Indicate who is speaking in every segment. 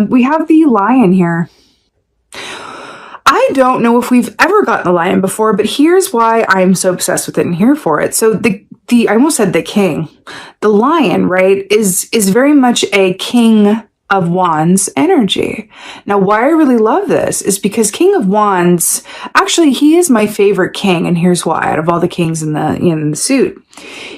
Speaker 1: We have the Lion here. I don't know if we've ever gotten the Lion before, but here's why I'm so obsessed with it and here for it. So I almost said the King. The Lion, right, is very much a King of Wands energy. Now, why I really love this is because King of Wands, actually, he is my favorite king, and here's why. Out of all the kings in the suit,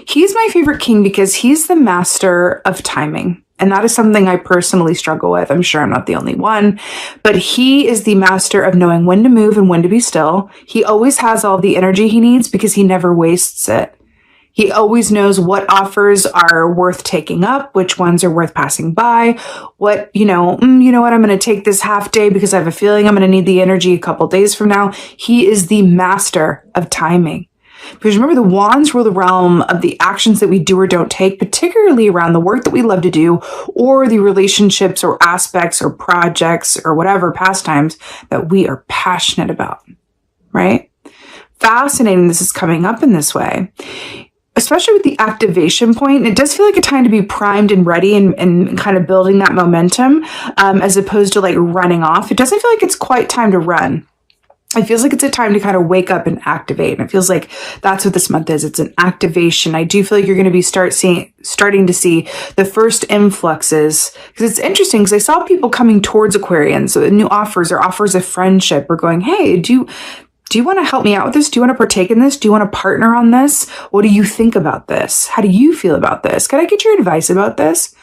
Speaker 1: he's my favorite king because he's the master of timing. And that is something I personally struggle with. I'm sure I'm not the only one, but he is the master of knowing when to move and when to be still. He always has all the energy he needs because he never wastes it. He always knows what offers are worth taking up, which ones are worth passing by, what, you know what, I'm going to take this half day because I have a feeling I'm going to need the energy a couple days from now. He is the master of timing. Because remember, the wands rule the realm of the actions that we do or don't take, particularly around the work that we love to do, or the relationships or aspects or projects or whatever pastimes that we are passionate about, right? Fascinating this is coming up in this way, especially with the activation point. It does feel like a time to be primed and ready and kind of building that momentum as opposed to like running off. It doesn't feel like it's quite time to run. It feels like it's a time to kind of wake up and activate. And it feels like that's what this month is. It's an activation. I do feel like you're going to be starting to see the first influxes. Because it's interesting because I saw people coming towards Aquarians, so new offers or offers of friendship, or going, hey, do you want to help me out with this? Do you want to partake in this? Do you want to partner on this? What do you think about this? How do you feel about this? Can I get your advice about this?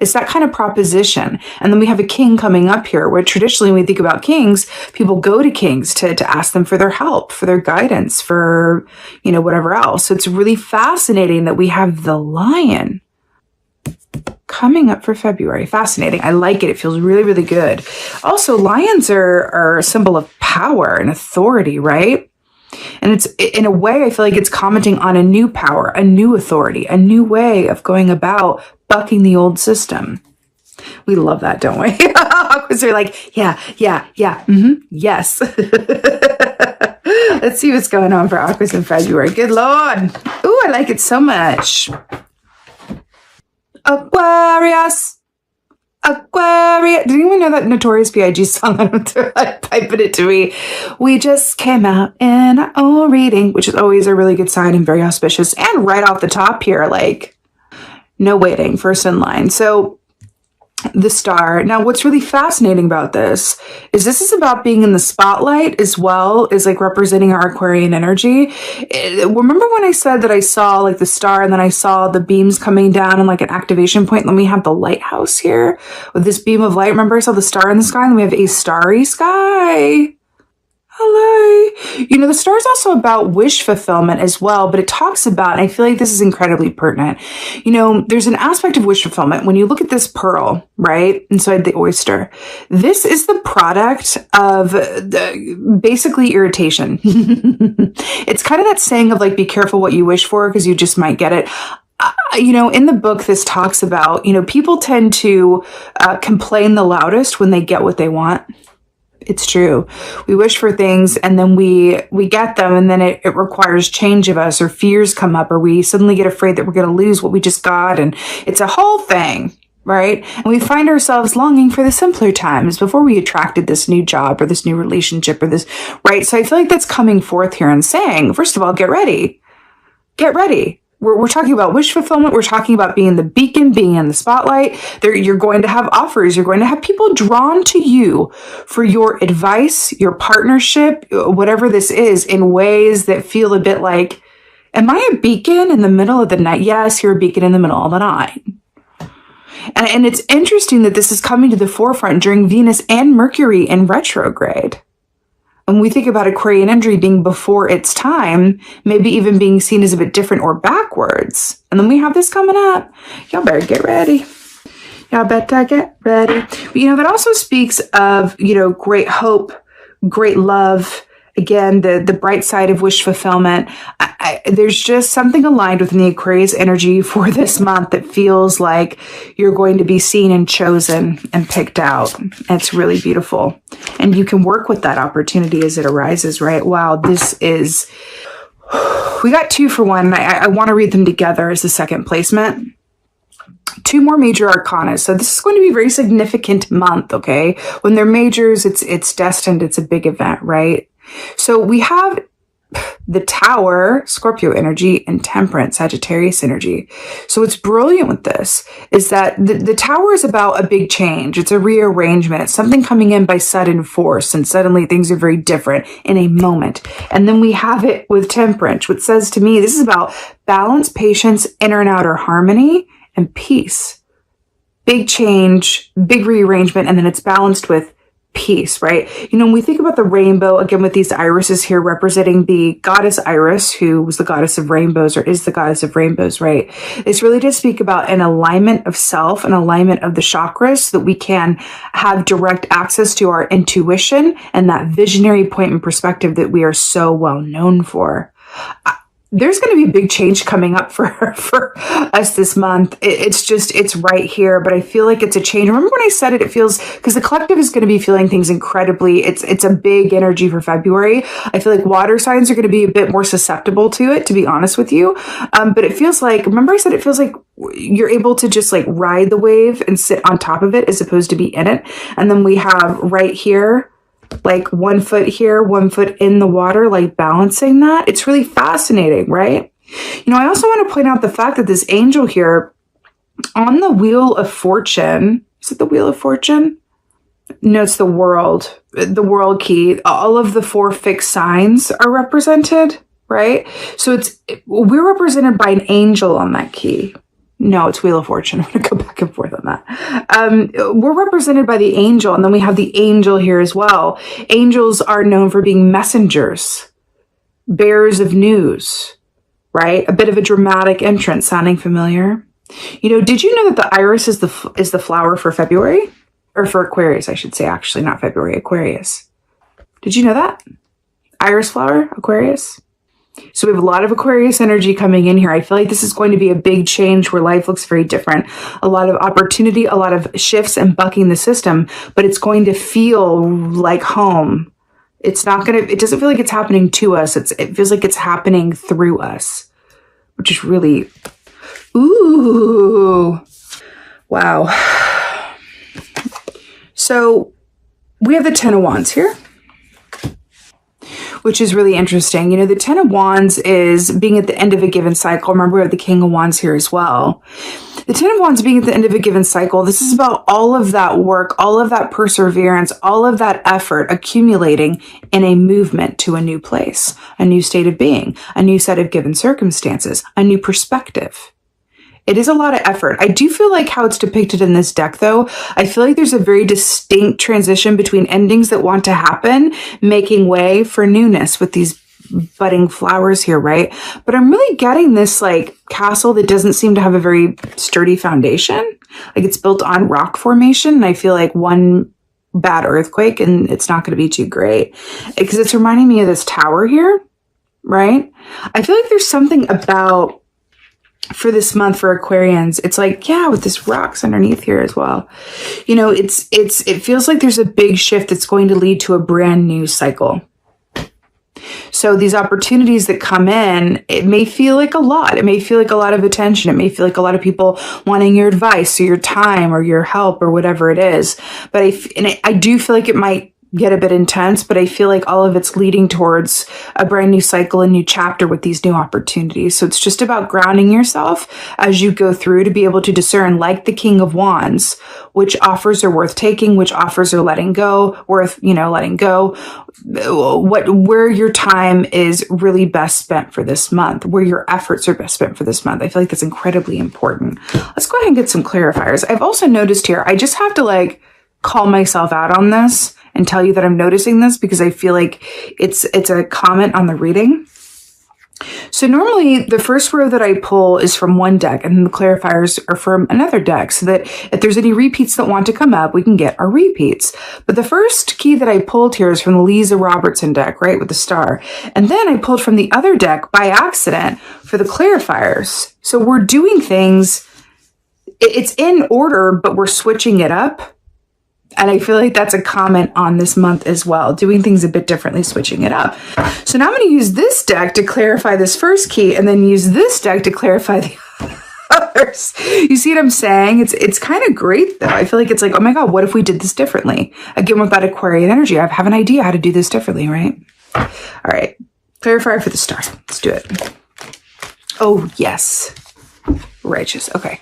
Speaker 1: It's that kind of proposition. And then we have a king coming up here, where traditionally when we think about kings, people go to kings to ask them for their help, for their guidance, for, whatever else. So it's really fascinating that we have the Lion coming up for February. Fascinating. I like it. It feels really, really good. Also, lions are a symbol of power and authority, right? And it's, in a way, I feel like it's commenting on a new power, a new authority, a new way of going about bucking the old system. We love that, don't we? Because they're like, yeah, yes. Let's see what's going on for Aquarius in February. Good Lord. Ooh, I like it so much. Aquarius. Did anyone know that Notorious B.I.G. song? I don't know, typing it to me. We just came out in our own reading, which is always a really good sign and very auspicious. And right off the top here, like, no waiting, first in line. So the star. Now, what's really fascinating about this is about being in the spotlight as well as like representing our Aquarian energy. Remember when I said that I saw like the star and then I saw the beams coming down and like an activation point? And then we have the lighthouse here with this beam of light. Remember I saw the star in the sky and then we have a starry sky. Hello. The star is also about wish fulfillment as well, but it talks about, and I feel like this is incredibly pertinent. There's an aspect of wish fulfillment. When you look at this pearl, right, inside the oyster, this is the product of basically irritation. It's kind of that saying of like, be careful what you wish for because you just might get it. In the book, this talks about, people tend to complain the loudest when they get what they want. It's true. We wish for things and then we get them and then it requires change of us, or fears come up, or we suddenly get afraid that we're going to lose what we just got. And it's a whole thing, right? And we find ourselves longing for the simpler times before we attracted this new job or this new relationship or this, right? So I feel like that's coming forth here and saying, first of all, get ready. Get ready. We're talking about wish fulfillment. We're talking about being the beacon, being in the spotlight. You're going to have offers. You're going to have people drawn to you for your advice, your partnership, whatever this is, in ways that feel a bit like, am I a beacon in the middle of the night? Yes, you're a beacon in the middle of the night. And it's interesting that this is coming to the forefront during Venus and Mercury in retrograde. When we think about Aquarian energy being before its time, maybe even being seen as a bit different or backwards. And then we have this coming up. Y'all better get ready. Y'all better get ready. But, that also speaks of, great hope, great love. Again, the bright side of wish fulfillment. There's just something aligned within the Aquarius energy for this month that feels like you're going to be seen and chosen and picked out. And it's really beautiful. And you can work with that opportunity as it arises, right? Wow, we got 2 for 1. I want to read them together as the second placement. 2 more major arcana. So this is going to be a very significant month, okay? When they're majors, it's destined, it's a big event, right? So we have the Tower, Scorpio energy, and Temperance, Sagittarius energy. So what's brilliant with this is that the Tower is about a big change. It's a rearrangement. It's something coming in by sudden force, and suddenly things are very different in a moment. And then we have it with Temperance, which says to me, this is about balance, patience, inner and outer harmony, and peace. Big change, big rearrangement, and then it's balanced with peace, right? You know, when we think about the rainbow, again, with these irises here representing the goddess Iris, who was the goddess of rainbows, or is the goddess of rainbows, right? It's really to speak about an alignment of self, an alignment of the chakras, so that we can have direct access to our intuition and that visionary point and perspective that we are so well known for. There's going to be a big change coming up for us this month. It's right here, but I feel like it's a change. Remember when I said it feels, because the collective is going to be feeling things incredibly, it's a big energy for February. I feel like water signs are going to be a bit more susceptible to it, to be honest with you. But it feels like, remember I said it feels like you're able to just like ride the wave and sit on top of it as opposed to be in it. And then we have right here, like 1 foot here, 1 foot in the water, like balancing that. It's really fascinating, right? You know, I also want to point out the fact that this angel here on the Wheel of Fortune, is it the Wheel of Fortune? No, it's the world key. All of the 4 fixed signs are represented, right? So we're represented by an angel on that key. No, it's Wheel of Fortune. I'm going to go back and forth on that. We're represented by the angel, and then we have the angel here as well. Angels are known for being messengers, bearers of news, right? A bit of a dramatic entrance. Sounding familiar? You know, did you know that the iris is the flower for February? Or for Aquarius, I should say, actually, not February, Aquarius. Did you know that? Iris flower, Aquarius? So we have a lot of Aquarius energy coming in here. I feel like this is going to be a big change where life looks very different. A lot of opportunity, a lot of shifts and bucking the system, but it's going to feel like home. It doesn't feel like it's happening to us. It feels like it's happening through us, which is really, ooh, wow. So we have the 10 of Wands here, which is really interesting. You know, the 10 of Wands is being at the end of a given cycle. Remember, we have the King of Wands here as well. The 10 of Wands being at the end of a given cycle, this is about all of that work, all of that perseverance, all of that effort accumulating in a movement to a new place, a new state of being, a new set of given circumstances, a new perspective. It is a lot of effort. I do feel like how it's depicted in this deck, though, I feel like there's a very distinct transition between endings that want to happen, making way for newness with these budding flowers here, right? But I'm really getting this like castle that doesn't seem to have a very sturdy foundation. Like it's built on rock formation. And I feel like one bad earthquake and it's not going to be too great, because it's reminding me of this tower here, right? I feel like there's something about, for this month for Aquarians, it's like, yeah, with this rocks underneath here as well. You know, it feels like there's a big shift that's going to lead to a brand new cycle. So these opportunities that come in, it may feel like a lot. It may feel like a lot of attention. It may feel like a lot of people wanting your advice or your time or your help or whatever it is. But I do feel like it might get a bit intense, but I feel like all of it's leading towards a brand new cycle, a new chapter with these new opportunities. So it's just about grounding yourself as you go through to be able to discern, like the King of Wands, which offers are worth taking, which offers are letting go, letting go, where your time is really best spent for this month, where your efforts are best spent for this month. I feel like that's incredibly important. Let's go ahead and get some clarifiers. I've also noticed here, I just have to call myself out on this and tell you that I'm noticing this, because I feel like it's a comment on the reading. So normally the first row that I pull is from one deck, and then the clarifiers are from another deck, so that if there's any repeats that want to come up, we can get our repeats. But the first key that I pulled here is from the Lisa Robertson deck, right, with the star. And then I pulled from the other deck by accident for the clarifiers. So we're doing things, it's in order, but we're switching it up. And I feel like that's a comment on this month as well, doing things a bit differently, switching it up. So now I'm going to use this deck to clarify this first key, and then use this deck to clarify the others. You see what I'm saying? It's kind of great though. I feel like it's like, oh my God, what if we did this differently? Again, with that Aquarian energy, I have an idea how to do this differently, right? All right. Clarifier for the star. Let's do it. Oh, yes. Righteous. Okay.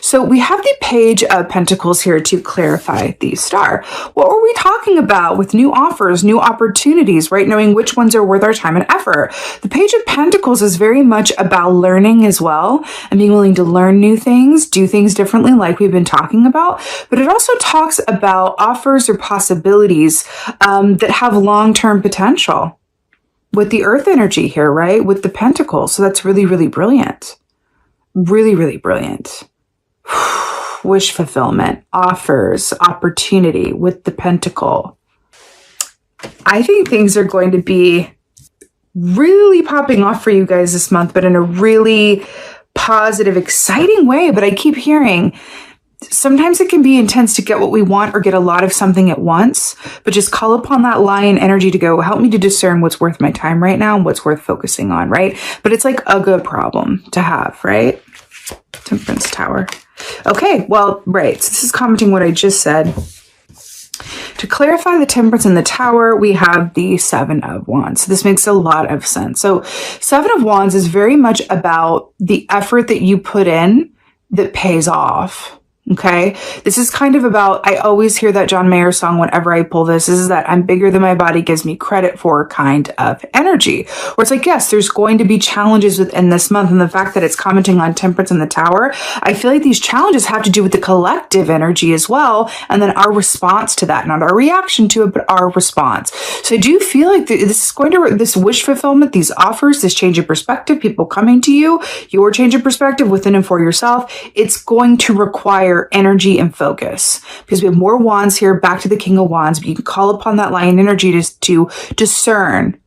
Speaker 1: So we have the Page of Pentacles here to clarify the star. What were we talking about with new offers, new opportunities, right? Knowing which ones are worth our time and effort. The Page of Pentacles is very much about learning as well and being willing to learn new things, do things differently like we've been talking about. But it also talks about offers or possibilities that have long-term potential with the Earth energy here, right? With the Pentacles. So that's really, really brilliant. Really, really brilliant. Wish fulfillment, offers, opportunity with the Pentacle. I think things are going to be really popping off for you guys this month, but in a really positive, exciting way. But I keep hearing sometimes it can be intense to get what we want or get a lot of something at once, but just call upon that lion energy to go, help me to discern what's worth my time right now and what's worth focusing on, right? But it's like a good problem to have, right? Temperance Tower. Okay, well, right. So this is commenting what I just said. To clarify the Temperance and the Tower, we have the Seven of Wands. So this makes a lot of sense. So Seven of Wands is very much about the effort that you put in that pays off. Okay. This is kind of about, I always hear that John Mayer song whenever I pull this, is that I'm bigger than my body gives me credit for kind of energy. Where it's like, yes, there's going to be challenges within this month. And the fact that it's commenting on Temperance and the Tower, I feel like these challenges have to do with the collective energy as well. And then our response to that, not our reaction to it, but our response. So I do feel like this is going to, this wish fulfillment, these offers, this change of perspective, people coming to you, your change of perspective within and for yourself, it's going to require energy and focus because we have more wands here, back to the King of Wands, but you can call upon that lion energy to discern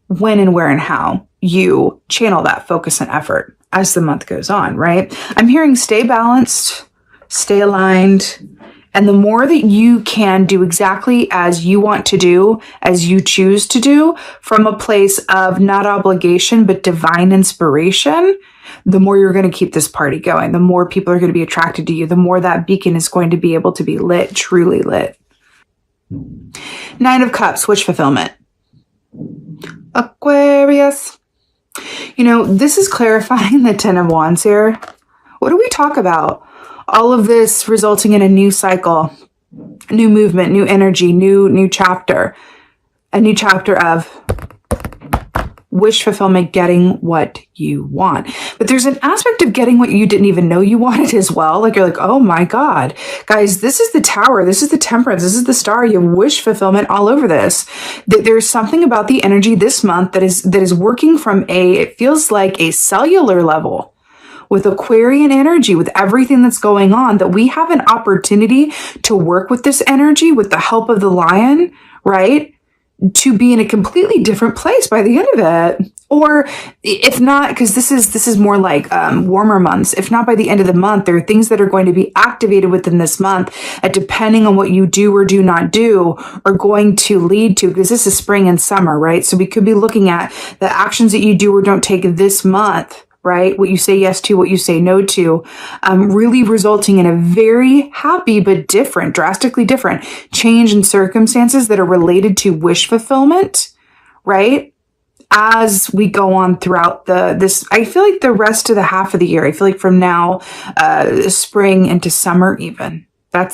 Speaker 1: when and where and how you channel that focus and effort as the month goes on, right? I'm hearing stay balanced, stay aligned, and the more that you can do exactly as you want to do, as you choose to do, from a place of not obligation, but divine inspiration, the more you're going to keep this party going, the more people are going to be attracted to you, the more that beacon is going to be able to be lit, truly lit. Nine of Cups, wish fulfillment. Aquarius. You know, this is clarifying the Ten of Wands here. What do we talk about? All of this resulting in a new cycle, new movement, new energy, new chapter, a new chapter of wish fulfillment, getting what you want. But there's an aspect of getting what you didn't even know you wanted as well. Like you're like, oh my God, guys, this is the Tower. This is the Temperance. This is the Star. You have wish fulfillment all over this. There's something about the energy this month that is working from it feels like a cellular level with Aquarian energy, with everything that's going on, that we have an opportunity to work with this energy with the help of the lion, right? To be in a completely different place by the end of it. Or if not, because this is more like warmer months, if not by the end of the month, there are things that are going to be activated within this month that, depending on what you do or do not do, are going to lead to, because this is spring and summer, right? So we could be looking at the actions that you do or don't take this month, right? What you say yes to, what you say no to, really resulting in a very happy but different, drastically different change in circumstances that are related to wish fulfillment, right? As we go on throughout this, I feel like the rest of the half of the year, I feel like from now, spring into summer even. That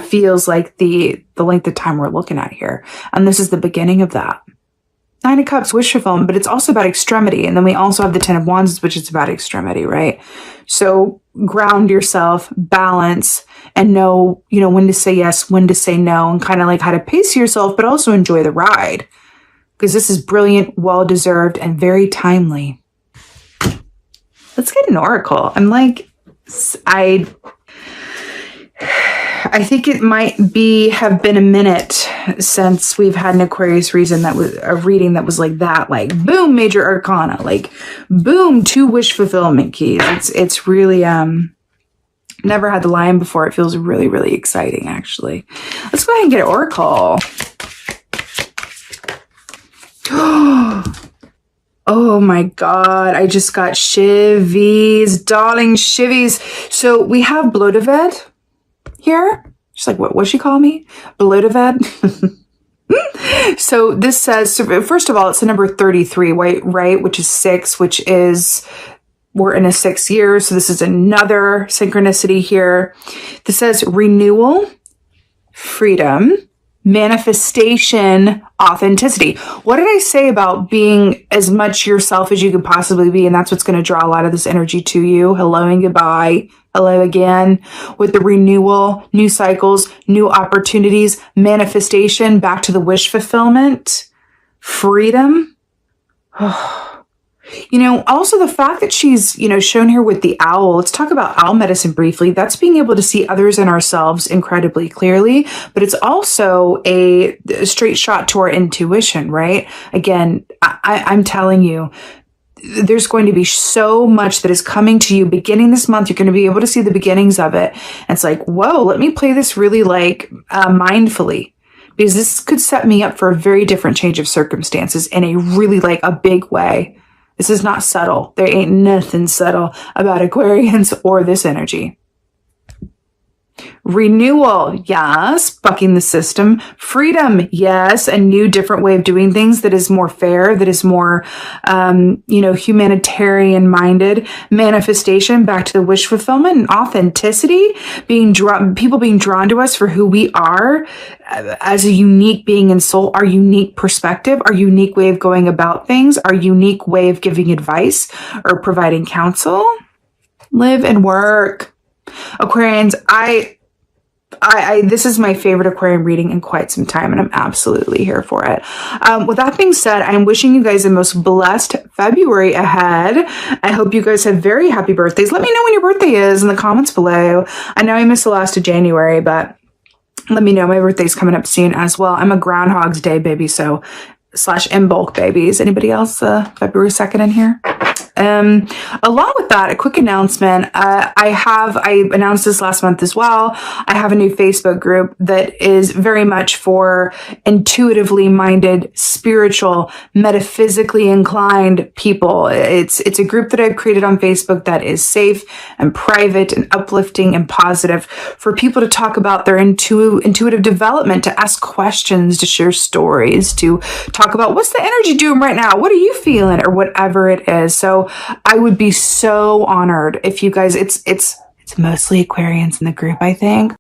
Speaker 1: feels like the length of time we're looking at here. And this is the beginning of that. Nine of Cups, wish fulfillment, but it's also about extremity. And then we also have the Ten of Wands, which is about extremity, right? So ground yourself, balance, and know, when to say yes, when to say no, and kind of like how to pace yourself, but also enjoy the ride. Because this is brilliant, well-deserved, and very timely. Let's get an oracle. I'm like, I think it might have been a minute since we've had an Aquarius reading that was like that, like boom, major arcana, like boom, 2 wish fulfillment keys. It's really, never had the lion before. It feels really, really exciting, actually. Let's go ahead and get an oracle. Oh my God, I just got shivies, darling shivies. So we have Blodavid here. She's like, what'd she call me? Blodavid. So this says, first of all, it's the number 33, right? Which is 6, which is, we're in a 6th year. So this is another synchronicity here. This says renewal, freedom, manifestation, authenticity. What did I say about being as much yourself as you could possibly be? And that's what's going to draw a lot of this energy to you. Hello and goodbye. Hello again. With the renewal, new cycles, new opportunities, manifestation, back to the wish fulfillment, freedom. Also the fact that she's, shown here with the owl. Let's talk about owl medicine briefly. That's being able to see others and ourselves incredibly clearly, but it's also a straight shot to our intuition, right? Again, I'm telling you, there's going to be so much that is coming to you beginning this month. You're going to be able to see the beginnings of it. And it's like, whoa, let me play this really mindfully, because this could set me up for a very different change of circumstances in a really a big way. This is not subtle. There ain't nothing subtle about Aquarians or this energy. Renewal, yes, bucking the system. Freedom, yes, a new, different way of doing things that is more fair, that is more, humanitarian-minded. Manifestation, back to the wish fulfillment, and authenticity, people being drawn to us for who we are as a unique being and soul, our unique perspective, our unique way of going about things, our unique way of giving advice or providing counsel. Live and work. Aquarians, this is my favorite Aquarian reading in quite some time, and I'm absolutely here for it. With that being said, I'm wishing you guys the most blessed February ahead. I hope you guys have very happy birthdays. Let me know when your birthday is in the comments below. I know I missed the last of January, but let me know. My birthday's coming up soon as well. I'm a Groundhog's Day baby, so / in bulk babies. Anybody else February 2nd in here? Along with that, a quick announcement. I announced this last month as well. I have a new Facebook group that is very much for intuitively minded, spiritual, metaphysically inclined people. It's a group that I've created on Facebook that is safe and private and uplifting and positive for people to talk about their intuitive development, to ask questions, to share stories, to talk about what's the energy doing right now? What are you feeling? Or whatever it is. So I would be so honored if you guys, it's mostly Aquarians in the group, I think.